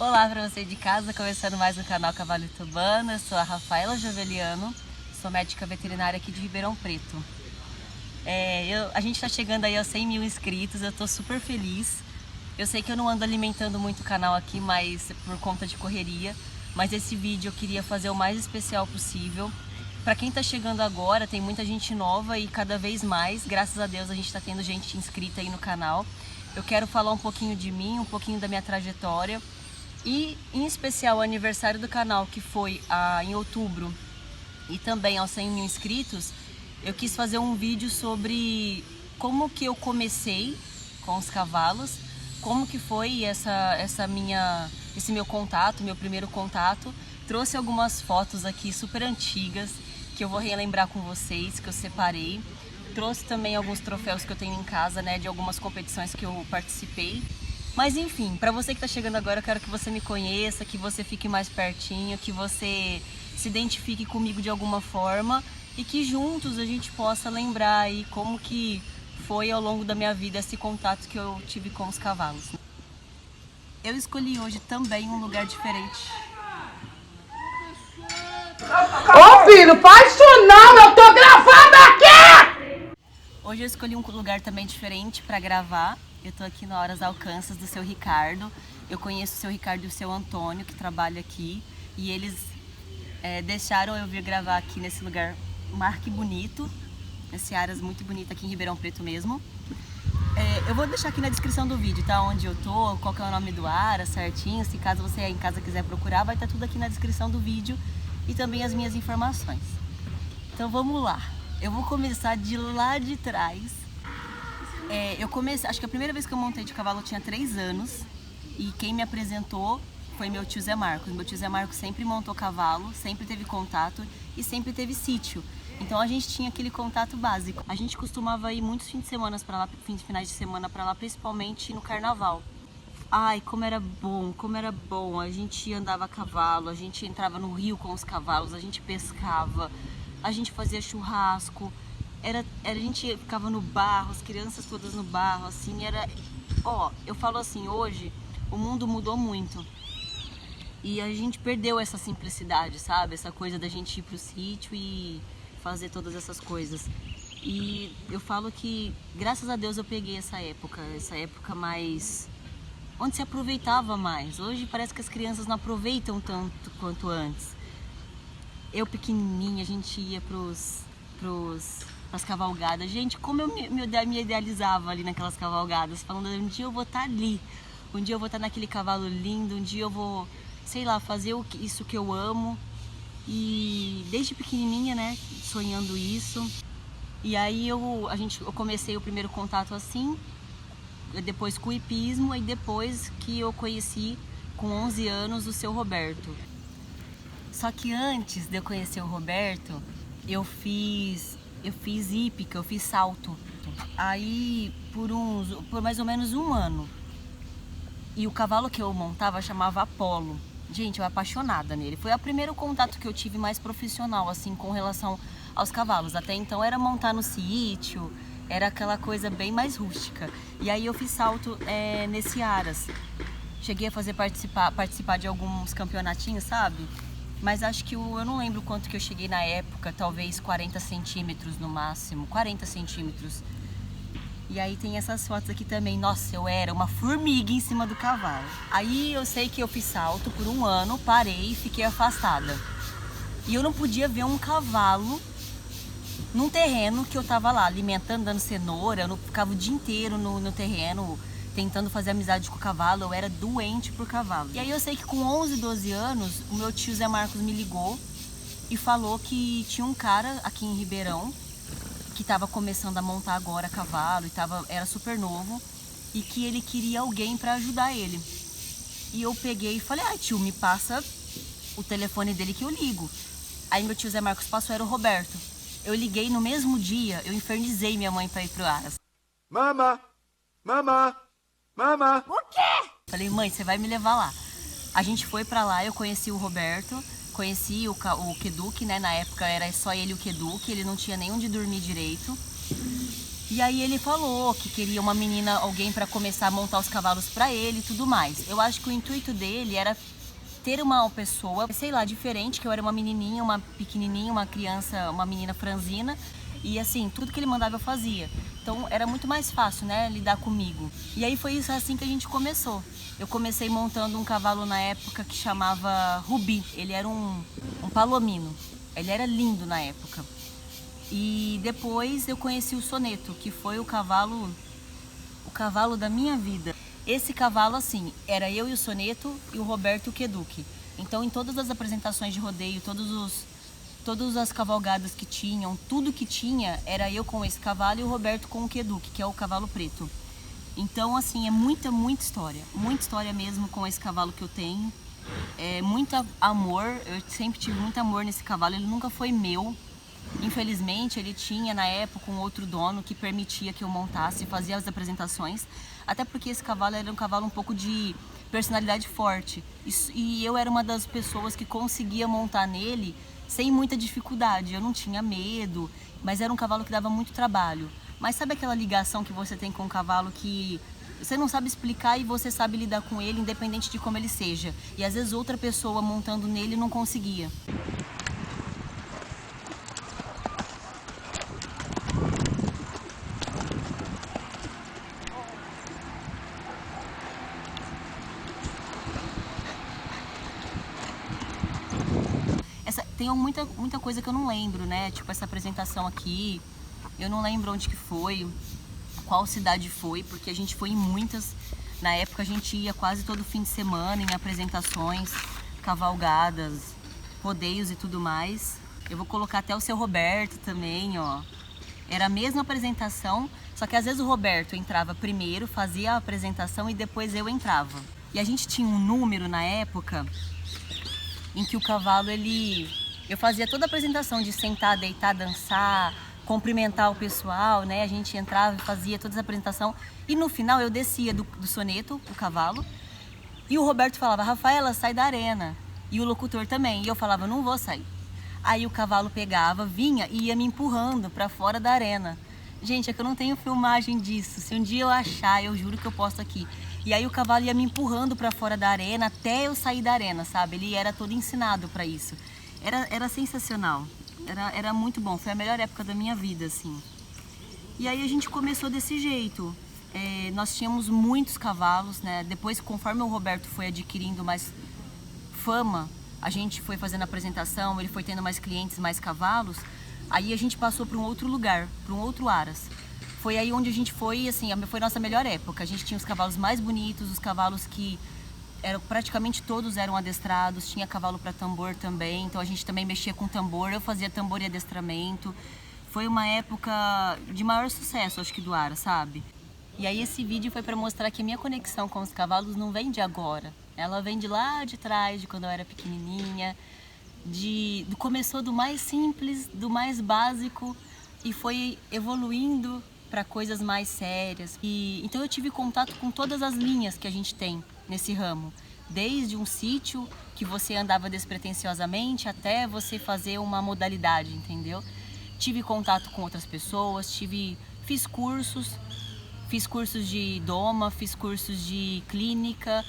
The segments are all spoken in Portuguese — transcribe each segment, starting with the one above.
Olá para você de casa, começando mais um canal Cavalo Itubano. Eu sou a Rafaela Joveliano, sou médica veterinária aqui de Ribeirão Preto. A gente está chegando aí aos 100 mil inscritos, eu tô super feliz. Eu sei que eu não ando alimentando muito o canal aqui, mas por conta de correria. Mas esse vídeo eu queria fazer o mais especial possível. Para quem está chegando agora, tem muita gente nova e cada vez mais, graças a Deus, a gente está tendo gente inscrita aí no canal. Eu quero falar um pouquinho de mim, um pouquinho da minha trajetória. E em especial o aniversário do canal, que foi em outubro, e também aos 100 mil inscritos, eu quis fazer um vídeo sobre como que eu comecei com os cavalos, como que foi esse meu contato, meu primeiro contato. Trouxe algumas fotos aqui super antigas, que eu vou relembrar com vocês, que eu separei. Trouxe também alguns troféus que eu tenho em casa, né, de algumas competições que eu participei. Mas enfim, para você que está chegando agora, eu quero que você me conheça, que você fique mais pertinho, que você se identifique comigo de alguma forma e que juntos a gente possa lembrar aí como que foi ao longo da minha vida esse contato que eu tive com os cavalos. Eu escolhi hoje também um lugar diferente. Ô filho, faz isso não, eu tô gravando aqui! Hoje eu escolhi um lugar também diferente para gravar. Eu tô aqui no Horas Alcanças do seu Ricardo. Eu conheço o seu Ricardo e o seu Antônio, que trabalham aqui. E eles deixaram eu vir gravar aqui nesse lugar, um mar que bonito. Esse Aras muito bonito aqui em Ribeirão Preto mesmo. Eu vou deixar aqui na descrição do vídeo, tá? Onde eu tô, qual que é o nome do Aras, certinho. Se caso você aí em casa quiser procurar, vai estar tudo aqui na descrição do vídeo. E também as minhas informações. Então vamos lá. Eu vou começar de lá de trás. Acho que a primeira vez que eu montei de cavalo eu tinha 3 anos. E quem me apresentou foi meu tio Zé Marcos. Meu tio Zé Marcos sempre montou cavalo, sempre teve contato e sempre teve sítio. Então a gente tinha aquele contato básico. A gente costumava ir muitos finais de semana pra lá, principalmente no carnaval. Ai, como era bom. A gente andava a cavalo, a gente entrava no rio com os cavalos, a gente pescava, a gente fazia churrasco. A gente ficava no barro, as crianças todas no barro, assim, eu falo assim, hoje o mundo mudou muito e a gente perdeu essa simplicidade, sabe? Essa coisa da gente ir pro sítio e fazer todas essas coisas. E eu falo que, graças a Deus, eu peguei essa época mais, onde se aproveitava mais. Hoje parece que as crianças não aproveitam tanto quanto antes. Eu pequenininha, a gente ia pras cavalgadas. Gente, como eu me idealizava ali naquelas cavalgadas, falando, um dia eu vou estar ali, um dia eu vou estar naquele cavalo lindo, um dia eu vou, sei lá, fazer isso que eu amo. E desde pequenininha, né, sonhando isso. E aí eu comecei o primeiro contato assim, depois com o hipismo, e depois que eu conheci, com 11 anos, o seu Roberto. Só que antes de eu conhecer o Roberto, eu fiz hípica, eu fiz salto. Aí por mais ou menos um ano. E o cavalo que eu montava chamava Apolo. Gente, eu apaixonada nele. Foi o primeiro contato que eu tive mais profissional, assim, com relação aos cavalos. Até então era montar no sítio, era aquela coisa bem mais rústica. E aí eu fiz salto nesse Aras. Cheguei a participar de alguns campeonatinhos, sabe? Mas acho que eu não lembro quanto que eu cheguei na época, talvez 40 centímetros no máximo, 40 centímetros. E aí tem essas fotos aqui também. Nossa, eu era uma formiga em cima do cavalo. Aí eu sei que eu fiz salto por um ano, parei e fiquei afastada. E eu não podia ver um cavalo num terreno que eu tava lá, alimentando, dando cenoura. Eu não ficava o dia inteiro no terreno, tentando fazer amizade com o cavalo. Eu era doente por cavalo. E aí eu sei que com 11, 12 anos, o meu tio Zé Marcos me ligou e falou que tinha um cara aqui em Ribeirão que estava começando a montar agora cavalo e era super novo e que ele queria alguém para ajudar ele. E eu peguei e falei, tio, me passa o telefone dele que eu ligo. Aí meu tio Zé Marcos passou, era o Roberto. Eu liguei no mesmo dia, eu infernizei minha mãe para ir pro Aras. Mama! O quê? Falei, mãe, você vai me levar lá. A gente foi pra lá, eu conheci o Roberto, conheci o Queduque, né? Na época era só ele e o Queduque, ele não tinha nem onde dormir direito. E aí ele falou que queria uma menina, alguém para começar a montar os cavalos para ele e tudo mais. Eu acho que o intuito dele era ter uma pessoa, sei lá, diferente, que eu era uma menininha, uma pequenininha, uma criança, uma menina franzina. E assim, tudo que ele mandava eu fazia. Então era muito mais fácil, né, lidar comigo. E aí foi isso assim que a gente começou. Eu comecei montando um cavalo na época que chamava Rubi. Ele era um palomino. Ele era lindo na época. E depois eu conheci o Soneto, que foi o cavalo da minha vida. Esse cavalo, assim, era eu e o Soneto e o Roberto e o Queduque. Então, em todas as apresentações de rodeio, todas as cavalgadas que tinham, tudo que tinha, era eu com esse cavalo e o Roberto com o Queduque, que é o cavalo preto. Então, assim, é muita história mesmo com esse cavalo que eu tenho. É muito amor, eu sempre tive muito amor nesse cavalo, ele nunca foi meu. Infelizmente, ele tinha na época um outro dono que permitia que eu montasse e fazia as apresentações, até porque esse cavalo era um cavalo um pouco de personalidade forte e eu era uma das pessoas que conseguia montar nele sem muita dificuldade. Eu não tinha medo, mas era um cavalo que dava muito trabalho. Mas sabe aquela ligação que você tem com um cavalo que você não sabe explicar e você sabe lidar com ele independente de como ele seja, e às vezes outra pessoa montando nele não conseguia. Tem muita coisa que eu não lembro, né? Tipo essa apresentação aqui, eu não lembro onde que foi, qual cidade foi, porque a gente foi em muitas. Na época a gente ia quase todo fim de semana em apresentações, cavalgadas, rodeios e tudo mais. Eu vou colocar até o seu Roberto também, ó. Era a mesma apresentação, só que às vezes o Roberto entrava primeiro, fazia a apresentação e depois eu entrava. E a gente tinha um número na época em que o cavalo, eu fazia toda a apresentação de sentar, deitar, dançar, cumprimentar o pessoal, né? A gente entrava e fazia toda essa apresentação. E no final eu descia do Soneto, o cavalo, e o Roberto falava, Rafaela, sai da arena. E o locutor também. E eu falava, não vou sair. Aí o cavalo pegava, vinha e ia me empurrando para fora da arena. Gente, é que eu não tenho filmagem disso. Se um dia eu achar, eu juro que eu posto aqui. E aí o cavalo ia me empurrando para fora da arena até eu sair da arena, sabe? Ele era todo ensinado para isso. Era sensacional. Era muito bom. Foi a melhor época da minha vida, assim. E aí a gente começou desse jeito. Nós tínhamos muitos cavalos, né? Depois, conforme o Roberto foi adquirindo mais fama, a gente foi fazendo apresentação, ele foi tendo mais clientes, mais cavalos. Aí a gente passou para um outro lugar, para um outro Aras. Foi aí onde a gente foi, assim, foi a nossa melhor época. A gente tinha os cavalos mais bonitos, os cavalos que praticamente todos eram adestrados, tinha cavalo para tambor também, então a gente também mexia com tambor, eu fazia tambor e adestramento. Foi uma época de maior sucesso, acho que do Aras, sabe? E aí esse vídeo foi para mostrar que a minha conexão com os cavalos não vem de agora. Ela vem de lá de trás, de quando eu era pequenininha. Começou do mais simples, do mais básico e foi evoluindo para coisas mais sérias. Então eu tive contato com todas as linhas que a gente tem nesse ramo. Desde um sítio que você andava despretensiosamente até você fazer uma modalidade, entendeu? Tive contato com outras pessoas, fiz cursos de doma, fiz cursos de clínica,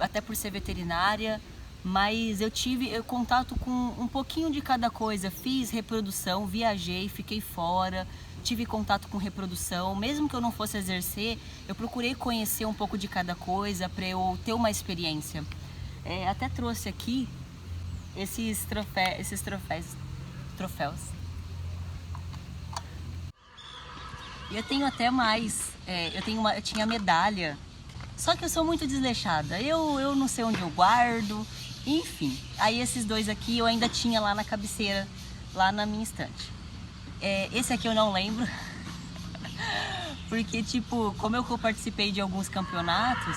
até por ser veterinária, mas eu tive contato com um pouquinho de cada coisa. Fiz reprodução, viajei, fiquei fora, tive contato com reprodução. Mesmo que eu não fosse exercer, eu procurei conhecer um pouco de cada coisa para eu ter uma experiência. Até trouxe aqui esses troféus. E eu tenho até mais, eu tinha medalha, só que eu sou muito desleixada, eu não sei onde eu guardo, enfim. Aí esses dois aqui eu ainda tinha lá na cabeceira, lá na minha estante. Esse aqui eu não lembro, porque tipo, como eu participei de alguns campeonatos,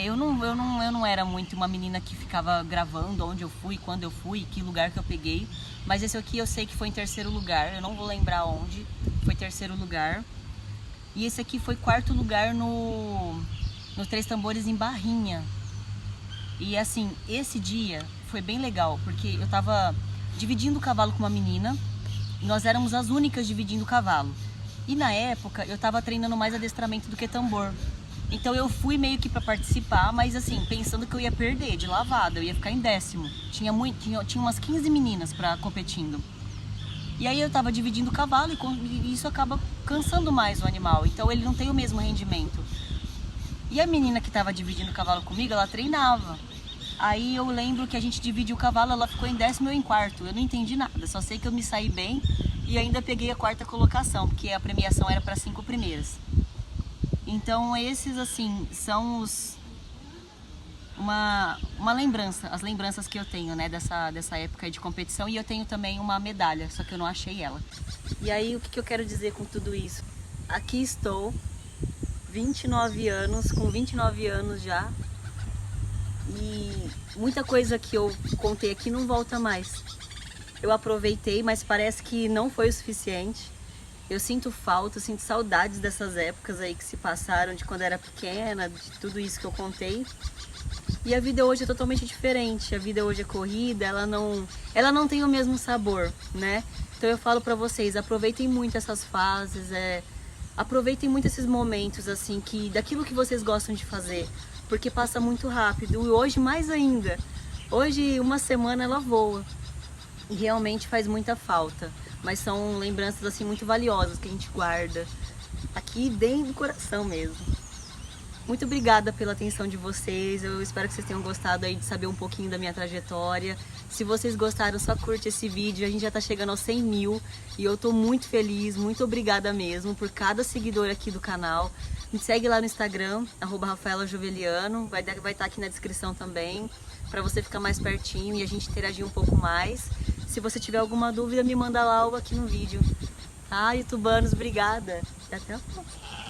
eu não era muito uma menina que ficava gravando onde eu fui, quando eu fui, que lugar que eu peguei. Mas esse aqui eu sei que foi em terceiro lugar, eu não vou lembrar onde, foi terceiro lugar. E esse aqui foi quarto lugar no Três Tambores em Barrinha. E assim, esse dia foi bem legal, porque eu tava dividindo o cavalo com uma menina, nós éramos as únicas dividindo o cavalo. E na época eu tava treinando mais adestramento do que tambor. Então eu fui meio que pra participar, mas assim, pensando que eu ia perder de lavada, eu ia ficar em 10º. Tinha umas 15 meninas competindo. E aí eu tava dividindo o cavalo e isso acaba cansando mais o animal. Então ele não tem o mesmo rendimento. E a menina que tava dividindo o cavalo comigo, ela treinava. Aí eu lembro que a gente dividiu o cavalo, ela ficou em 10º e eu em 4º. Eu não entendi nada, só sei que eu me saí bem e ainda peguei a 4ª colocação, porque a premiação era para 5 primeiras. Então esses assim são uma lembrança, as lembranças que eu tenho, né, dessa época de competição. E eu tenho também uma medalha, só que eu não achei ela. E aí o que eu quero dizer com tudo isso? Aqui estou, 29 anos, com 29 anos já. E muita coisa que eu contei aqui não volta mais. Eu aproveitei, mas parece que não foi o suficiente. Eu sinto falta, eu sinto saudades dessas épocas aí que se passaram, de quando era pequena, de tudo isso que eu contei. E a vida hoje é totalmente diferente. A vida hoje é corrida, ela não tem o mesmo sabor, né? Então eu falo pra vocês, aproveitem muito essas fases, aproveitem muito esses momentos assim, daquilo que vocês gostam de fazer. Porque passa muito rápido, e hoje mais ainda. Hoje uma semana ela voa e realmente faz muita falta, mas são lembranças assim muito valiosas que a gente guarda aqui dentro do coração mesmo. Muito obrigada pela atenção de vocês, eu espero que vocês tenham gostado aí de saber um pouquinho da minha trajetória. Se vocês gostaram, só curte esse vídeo, a gente já tá chegando aos 100 mil e eu tô muito feliz, muito obrigada mesmo por cada seguidor aqui do canal. Me segue lá no Instagram, @RafaelaJoveliano, vai estar aqui na descrição também, para você ficar mais pertinho e a gente interagir um pouco mais. Se você tiver alguma dúvida, me manda lá ou aqui no vídeo. Tá, youtubanos, obrigada e até a próxima.